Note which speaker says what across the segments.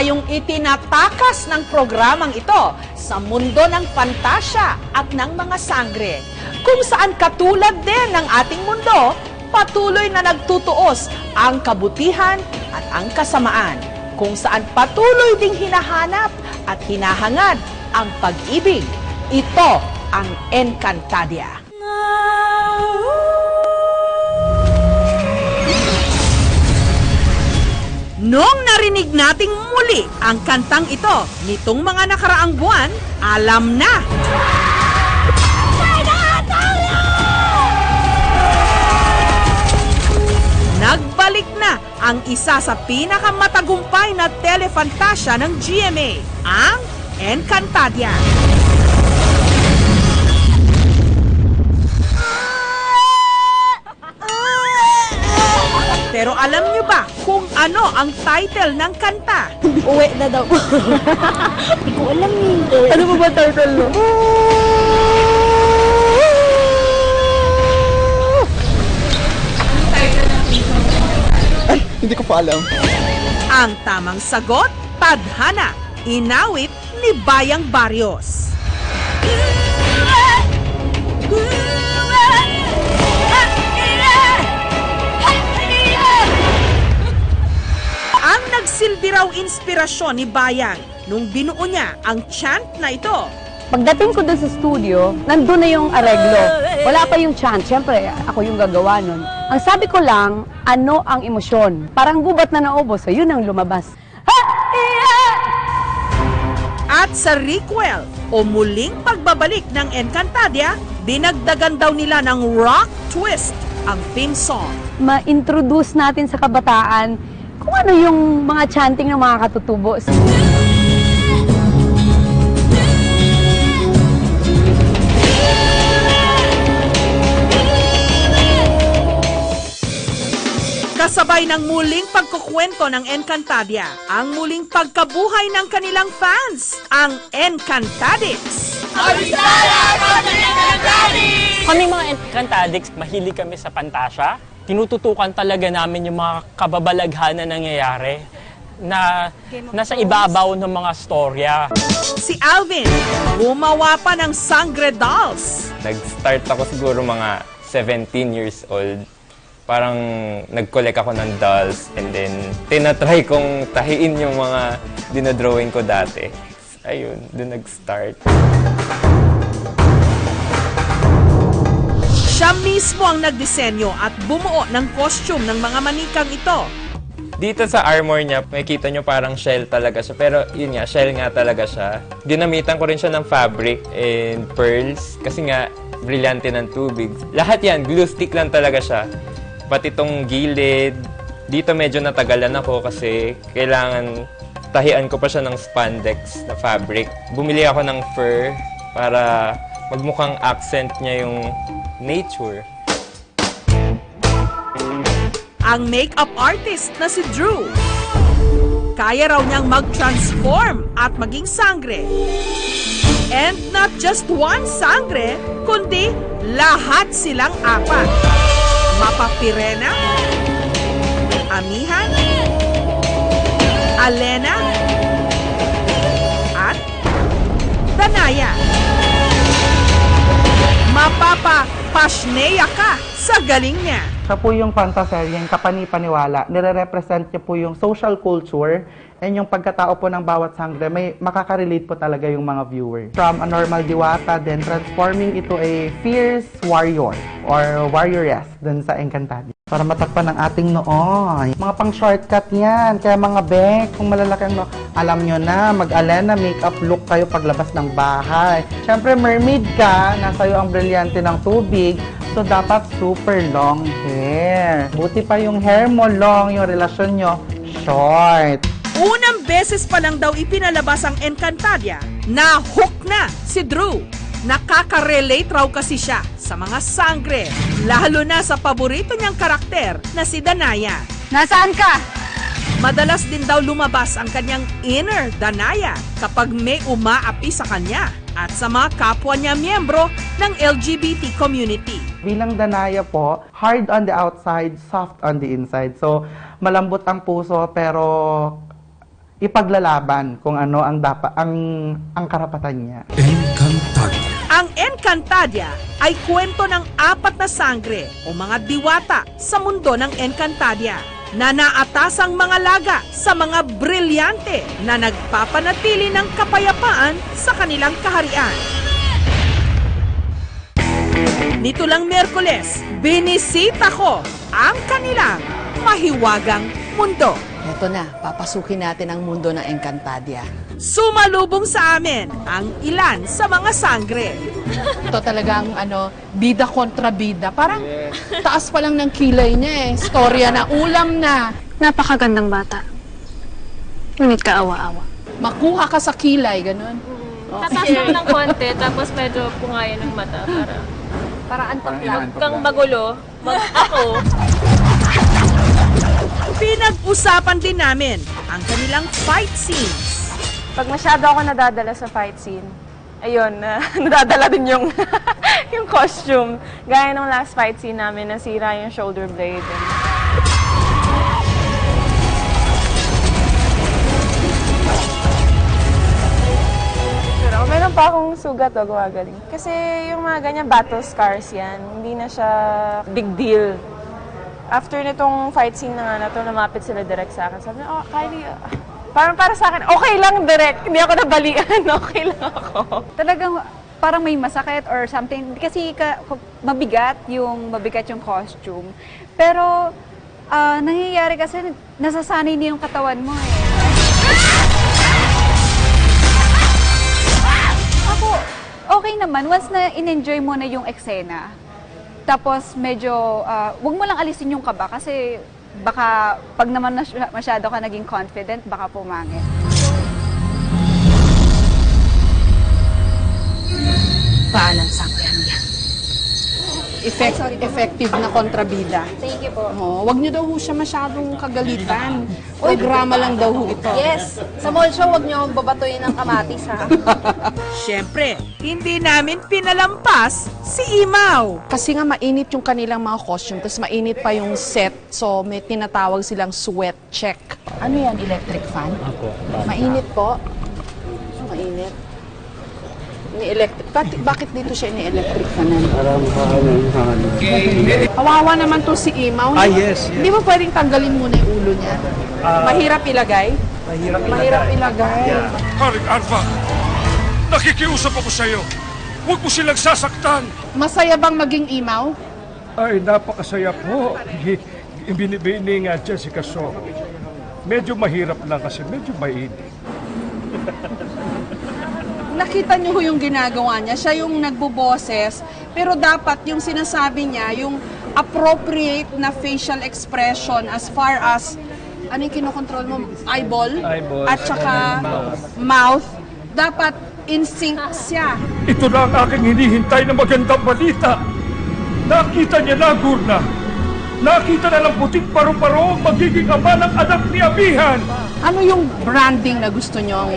Speaker 1: tayong itinatakas ng programang ito sa mundo ng pantasya at ng mga sangre, kung saan katulad din ng ating mundo, patuloy na nagtutuos ang kabutihan at ang kasamaan, kung saan patuloy ding hinahanap at hinahangad ang pag-ibig. Ito ang Encantadia. Noong narinig nating muli ang kantang ito nitong mga nakaraang buwan, alam na! Nagbalik na ang isa sa pinakamatagumpay na telefantasya ng GMA, ang Encantadia. Pero alam niyo ba kung ano ang title ng kanta?
Speaker 2: Uwi na daw. Hindi ko alam eh. Ano ba title no?
Speaker 3: Ay, hindi ko pa alam.
Speaker 1: Ang tamang sagot, Tadhana, inawit ni Bayang Barrios. Ang nagsilbi raw inspirasyon ni Bayang nung binuo niya ang chant na ito.
Speaker 2: Pagdating ko dun sa studio, nandun na yung areglo. Wala pa yung chant. Siyempre, ako yung gagawa nun. Ang sabi ko lang, ano ang emosyon? Parang gubat na naubos, so yun ang lumabas.
Speaker 1: At sa requel o muling pagbabalik ng Encantadia, dinagdagan daw nila ng rock twist ang theme song.
Speaker 2: Ma-introduce natin sa kabataan kung ano yung mga chanting ng mga katutubo.
Speaker 1: Kasabay ng muling pagkukwento ng Encantadia, ang muling pagkabuhay ng kanilang fans, ang Encantadicts.
Speaker 4: Kami mga Encantadicts, mahilig kami sa pantasya. Tinututukan talaga namin yung mga kababalaghan na nangyayari na nasa ibabaw ng mga storya.
Speaker 1: Si Alvin, gumawa pa ng Sangre Dolls.
Speaker 5: Nag-start ako siguro mga 17 years old. Parang nag-collect ako ng dolls and then tinatry kong tahiin yung mga dinodrawing ko dati. Ayun, doon nag-start.
Speaker 1: Siya mismo ang nagdisenyo at bumuo ng costume ng mga manikang ito.
Speaker 5: Dito sa armor niya, makikita nyo parang shell talaga siya. Pero yun nga, shell nga talaga siya. Ginamitan ko rin siya ng fabric and pearls kasi nga, brilyante ng tubig. Lahat yan, glue stick lang talaga siya. Pati itong gilid, dito medyo natagalan ako kasi kailangan tahian ko pa siya ng spandex na fabric. Bumili ako ng fur para magmukhang accent niya yung nature.
Speaker 1: Ang makeup artist na si Drew, kaya raw niyang mag-transform at maging sangre. And not just one sangre, kundi lahat silang apat. Mapapirena, Amihan, Alena, at Danaya. Mapapapashneya ka sa galing niya.
Speaker 3: Siya po yung fantaseryeng kapani-paniwala. Nire-represent niya po yung social culture and yung pagkatao po ng bawat sangre, may makaka-relate po talaga yung mga viewer. From a normal diwata, then transforming ito a fierce warrior or warrioress dun sa Encantadia. Para matakpan ng ating nooy. Mga pang-shortcut yan. Kaya mga bek, kung malalaki ang alam nyo na, mag-Alena makeup look kayo paglabas ng bahay. Siyempre, mermaid ka, nasa'yo ang brilyante ng tubig, so dapat super long hair. Buti pa yung hair mo long, yung relasyon nyo short.
Speaker 1: Unang beses pa lang daw ipinalabas ang Encantadia, na-hook na si Drew. Nakaka-relate raw kasi siya sa mga sangre, lalo na sa paborito niyang karakter na si Danaya.
Speaker 2: Nasaan ka?
Speaker 1: Madalas din daw lumabas ang kanyang inner Danaya kapag may umaapi sa kanya at sa mga kapwa niya miyembro ng LGBT community.
Speaker 3: Bilang Danaya po, hard on the outside, soft on the inside. So, malambot ang puso pero ipaglalaban kung ano ang dapat ang karapatan niya.
Speaker 6: Encantadia.
Speaker 1: Ang Encantadia ay kwento ng 4 na sangre o mga diwata sa mundo ng Encantadia na naatasang mga laga sa mga brilyante na nagpapanatili ng kapayapaan sa kanilang kaharian. Nito lang Miyerkules, binisita ko ang kanilang mahiwagang mundo.
Speaker 7: Ito na, papasukin natin ang mundo ng Encantadia.
Speaker 1: Sumalubong sa amin ang ilan sa mga sangre.
Speaker 7: Ito talagang bida kontra bida. Parang taas pa lang ng kilay niya eh. Storya na, ulam na.
Speaker 8: Napakagandang bata. Ngunit kaawa-awa.
Speaker 7: Makuha ka sa kilay, ganun.
Speaker 8: Tataas lang ng konti, tapos medyo pungayan ng mata para antok lang. Huwag kang magulo. Ako.
Speaker 1: Pinag-usapan din namin ang kanilang fight scenes.
Speaker 8: Pag masyado ako nadadala sa fight scene, ayun, nadadala din yung, yung costume. Gaya ng last fight scene namin, nasira yung shoulder blade. Pero meron pa akong sugat o gumagaling. Kasi yung mga ganyan battle scars yan, hindi na siya big deal. After nitong fight scene na nga na to, namapit sila direct sa akin. Sabi niya, oh, Kylie, parang para sa akin, okay lang direct. Hindi ako nabalian, okay lang ako.
Speaker 2: Talagang parang may masakit or something. Kasi mabigat yung costume. Pero nangyayari kasi nasasanay na yung katawan mo eh. Ako, okay naman. Once na in-enjoy mo na yung eksena, tapos medyo, wag mo lang alisin yung kaba kasi baka pag naman masyado ka naging confident, baka pumangit.
Speaker 7: Paalam sa akin yan. Effective na kontrabida.
Speaker 8: Thank you po.
Speaker 7: Wag niyo daw ho siya masyadong kagalitan. Programa lang daw ho ito.
Speaker 8: Yes, sa mall show, huwag niyo babatuin ng kamatis, ha?
Speaker 1: Siyempre, hindi namin pinalampas si Imaw.
Speaker 7: Kasi nga mainit yung kanilang mga costume, tapos mainit pa yung set. So may tinatawag silang sweat check. Ano yan, electric fan? Mainit po. Mainit. Ni-electric. Bakit dito siya ni-electric fanan? Kawawa naman to si Imaw.
Speaker 9: Yes.
Speaker 7: Hindi mo pwedeng tanggalin muna yung ulo niya. Mahirap ilagay? Mahirap ilagay.
Speaker 6: Haring Arva, nakikiusap ako sa'yo. Huwag mo silang sasaktan.
Speaker 7: Masaya bang maging Imaw?
Speaker 6: Ay, napakasaya po. Ibinibini nga Jessica So. Medyo mahirap lang kasi medyo mainit.
Speaker 7: Nakita niyo ho yung ginagawa niya. Siya yung nagboboses. Pero dapat yung sinasabi niya, yung appropriate na facial expression as far as, ano yung kinokontrol mo? Eyeball? At saka mouth. Dapat in sync siya.
Speaker 6: Ito na ang aking hinihintay na magandang balita. Nakita niya na, Gurna. Nakita na ng puting paru-paro ang magiging ama ng anak ni Abihan.
Speaker 7: Ano yung branding na gusto niyong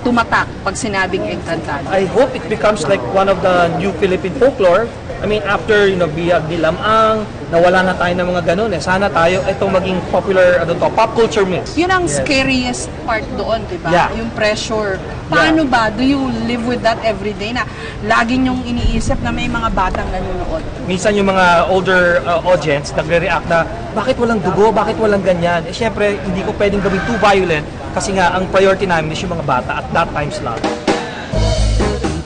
Speaker 7: tumatak pag sinabing Encantadia?
Speaker 9: I hope it becomes like one of the new Philippine folklore. I mean, after, Biyag ni Lamang, nawala na tayo ng mga ganun eh. Sana tayo, itong maging popular, pop culture mix.
Speaker 7: Yun ang scariest part doon, di ba?
Speaker 9: Yeah.
Speaker 7: Yung pressure. Paano ba? Do you live with that every day na laging yung iniisip na may mga batang nanonood?
Speaker 9: Minsan yung mga older audience nagre-react na, bakit walang dugo, bakit walang ganyan? Eh, syempre, hindi ko pwedeng gawin too violent kasi nga, ang priority namin is yung mga bata at that time slot.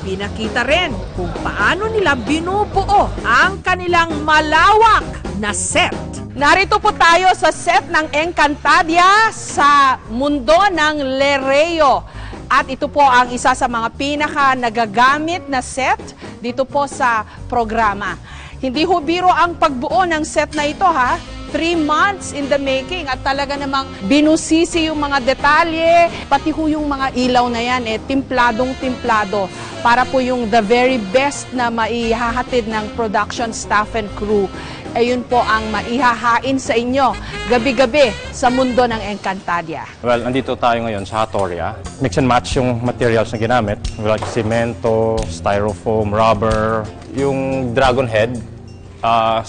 Speaker 1: Pinakita rin kung paano nila binubuo ang kanilang malawak na set. Narito po tayo sa set ng Encantadia sa mundo ng Lereo. At ito po ang isa sa mga pinaka nagagamit na set dito po sa programa. Hindi ho biro ang pagbuo ng set na ito ha. 3 months in the making at talaga namang binusisi yung mga detalye, pati ho yung mga ilaw na yan, timpladong-timplado para po yung the very best na maihahatid ng production staff and crew. Ayun po ang maihahain sa inyo gabi-gabi sa mundo ng Encantadia.
Speaker 10: Well, andito tayo ngayon sa Hatoria. Mix and match yung materials na ginamit. Like cemento, styrofoam, rubber, yung dragon head,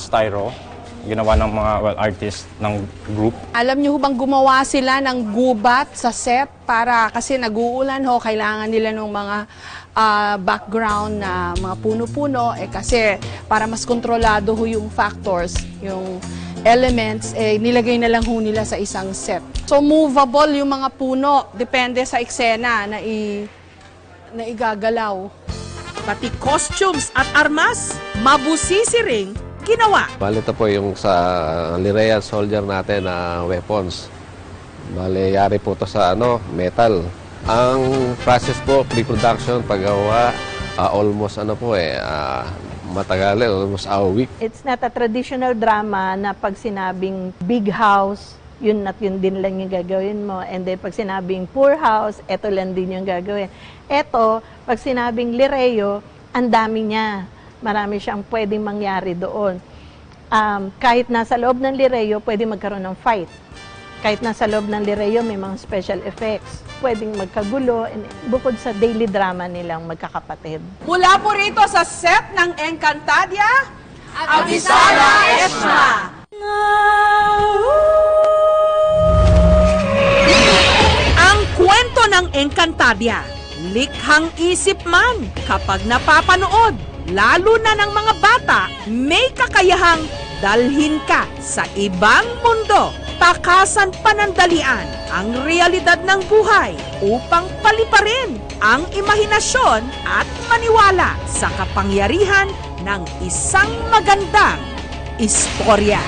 Speaker 10: styro. ginawa ng mga artist ng group.
Speaker 7: Alam niyo bang gumawa sila ng gubat sa set para kasi nag-uulan ho, kailangan nila ng mga background na mga puno-puno kasi para mas kontrolado ho yung factors, yung elements, nilagay na lang ho nila sa isang set. So movable yung mga puno, depende sa eksena na igagalaw.
Speaker 1: Pati costumes at armas, mabusisi ring ginawa.
Speaker 11: Bale, ito po yung sa Lirean soldier natin na weapons. Bale, yari po ito sa metal. Ang process po, pre-production, paggawa, almost matagal, almost a week.
Speaker 12: It's not a traditional drama na pag sinabing big house, yun at yun din lang yung gagawin mo. And then pag sinabing poor house, eto lang din yung gagawin. Eto, pag sinabing Lireo, ang dami niya. Marami siyang pwedeng mangyari doon. Kahit nasa loob ng Lireo, pwede magkaroon ng fight. Kahit nasa loob ng Lireo, may mga special effects. Pwedeng magkagulo, bukod sa daily drama nilang magkakapatid.
Speaker 1: Mula po rito sa set ng Encantadia, Avisara Esma. Ang kwento ng Encantadia, likhang isip man kapag napapanood, lalo na ng mga bata, may kakayahang dalhin ka sa ibang mundo. Takasan panandalian ang realidad ng buhay upang paliparin ang imahinasyon at maniwala sa kapangyarihan ng isang magandang istorya.